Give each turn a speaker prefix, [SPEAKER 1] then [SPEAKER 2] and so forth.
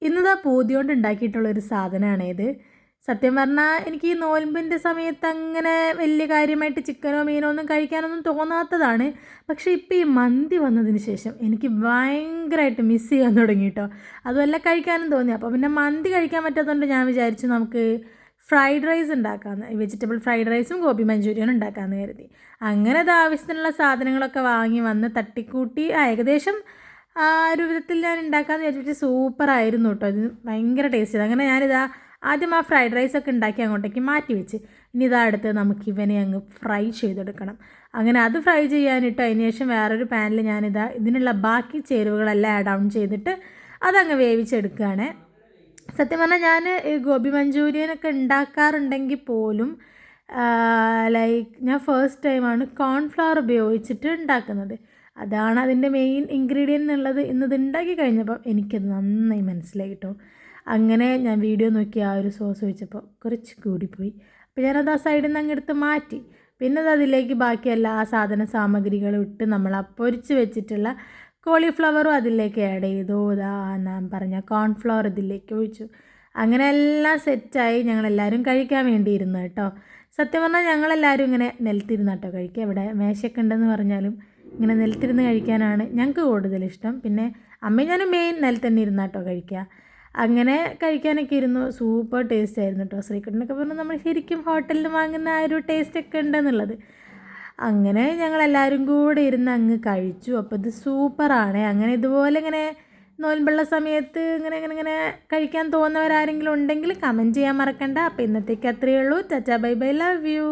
[SPEAKER 1] ഇന്നതാ പൂതി കൊണ്ട് ഉണ്ടാക്കിയിട്ടുള്ളൊരു സാധനമാണ് ഇത്. സത്യം പറഞ്ഞാൽ എനിക്ക് ഈ നോയമ്പിൻ്റെ സമയത്ത് അങ്ങനെ വലിയ കാര്യമായിട്ട് ചിക്കനോ മീനോ ഒന്നും കഴിക്കാനൊന്നും തോന്നാത്തതാണ്. പക്ഷേ ഇപ്പോൾ ഈ മന്തി വന്നതിന് ശേഷം എനിക്ക് ഭയങ്കരമായിട്ട് മിസ് ചെയ്യാൻ തുടങ്ങി കേട്ടോ. അതുമല്ല കഴിക്കാനും തോന്നി. അപ്പോൾ പിന്നെ മന്തി കഴിക്കാൻ പറ്റാത്തതുകൊണ്ട് ഞാൻ വിചാരിച്ചു നമുക്ക് ഫ്രൈഡ് റൈസ് ഉണ്ടാക്കാമെന്ന്, വെജിറ്റബിൾ ഫ്രൈഡ് റൈസും ഗോബി മഞ്ചൂരിയനും ഉണ്ടാക്കാമെന്ന് കരുതി. അങ്ങനെ അത് ആവശ്യത്തിനുള്ള സാധനങ്ങളൊക്കെ വാങ്ങി വന്ന് തട്ടിക്കൂട്ടി ഏകദേശം ആ ഒരു വിധത്തിൽ ഞാൻ ഉണ്ടാക്കാമെന്ന് വിചാരിച്ചിട്ട് സൂപ്പറായിരുന്നു കേട്ടോ. ഇത് ഭയങ്കര ടേസ്റ്റ്. അങ്ങനെ ഞാനിതാ ആദ്യം ആ ഫ്രൈഡ് റൈസൊക്കെ ഉണ്ടാക്കി അങ്ങോട്ടേക്ക് മാറ്റി വെച്ച്. ഇനി ഇതാ അടുത്ത് നമുക്ക് ഇവനെ അങ്ങ് ഫ്രൈ ചെയ്തെടുക്കണം. അങ്ങനെ അത് ഫ്രൈ ചെയ്യാനിട്ട് അതിന് ശേഷം വേറൊരു പാനിൽ ഞാനിതാ ഇതിനുള്ള ബാക്കി ചേരുവകളെല്ലാം ആഡ് ഓൺ ചെയ്തിട്ട് അതങ്ങ് വേവിച്ചെടുക്കുകയാണ്. സത്യം പറഞ്ഞാൽ ഞാൻ ഗോബി മഞ്ചൂരിയനൊക്കെ ഉണ്ടാക്കാറുണ്ടെങ്കിൽ പോലും ലൈക്ക് ഞാൻ ഫസ്റ്റ് ടൈമാണ് കോൺഫ്ലവർ ഉപയോഗിച്ചിട്ട് ഉണ്ടാക്കുന്നത്. അതാണ് അതിൻ്റെ മെയിൻ ഇൻഗ്രീഡിയൻ്റ് എന്നുള്ളത് ഇന്നത് ഉണ്ടാക്കി കഴിഞ്ഞപ്പോൾ എനിക്കത് നന്നായി മനസ്സിലായി കേട്ടോ. അങ്ങനെ ഞാൻ വീഡിയോ നോക്കി ആ ഒരു സോസ് ഒഴിച്ചപ്പോൾ കുറച്ച് കൂടിപ്പോയി. അപ്പോൾ ഞാനത് ആ സൈഡിൽ നിന്ന് അങ്ങ് എടുത്ത് മാറ്റി. പിന്നെ അത് അതിലേക്ക് ബാക്കി എല്ലാ സാധന സാമഗ്രികളും ഇട്ട് നമ്മൾ ആ പൊരിച്ച് വെച്ചിട്ടുള്ള കോളിഫ്ലവറും അതിലേക്ക് ആഡ് ചെയ്തു. ഇതാ ഞാൻ പറഞ്ഞ കോൺഫ്ലവർ ഇതിലേക്ക് ഒഴിച്ചു. അങ്ങനെ എല്ലാം സെറ്റായി ഞങ്ങളെല്ലാവരും കഴിക്കാൻ വേണ്ടിയിരുന്നു കേട്ടോ. സത്യം പറഞ്ഞാൽ ഞങ്ങളെല്ലാവരും ഇങ്ങനെ നിലത്തിരുന്ന് കേട്ടോ കഴിക്കുക. ഇവിടെ മേശയൊക്കെ ഉണ്ടെന്ന് പറഞ്ഞാലും ഇങ്ങനെ നിലത്തിരുന്ന് കഴിക്കാനാണ് ഞങ്ങൾക്ക് കൂടുതലിഷ്ടം. പിന്നെ അമ്മയും ഞാനും മെയിൻ നിലത്ത് തന്നെ ഇരുന്ന് കേട്ടോ കഴിക്കുക. അങ്ങനെ കഴിക്കാനൊക്കെ ഇരുന്നു. സൂപ്പർ ടേസ്റ്റ് ആയിരുന്നു കേട്ടോ. ശ്രീകുട്ടനൊക്കെ പറഞ്ഞാൽ നമ്മൾ ശരിക്കും ഹോട്ടലിൽ വാങ്ങുന്ന ആ ഒരു ടേസ്റ്റൊക്കെ ഉണ്ടെന്നുള്ളത്. അങ്ങനെ ഞങ്ങളെല്ലാവരും കൂടെ ഇരുന്ന് അങ്ങ് കഴിച്ചു. അപ്പോൾ ഇത് സൂപ്പറാണ്. അങ്ങനെ ഇതുപോലെ ഇങ്ങനെ നോൻപുള്ള സമയത്ത് ഇങ്ങനെ ഇങ്ങനെ ഇങ്ങനെ കഴിക്കാൻ തോന്നുന്നവരാരെങ്കിലും ഉണ്ടെങ്കിൽ കമൻറ്റ് ചെയ്യാൻ മറക്കണ്ട. അപ്പോൾ ഇന്നത്തേക്ക് അത്രയേ ഉള്ളൂ. Tata bye bye, love you.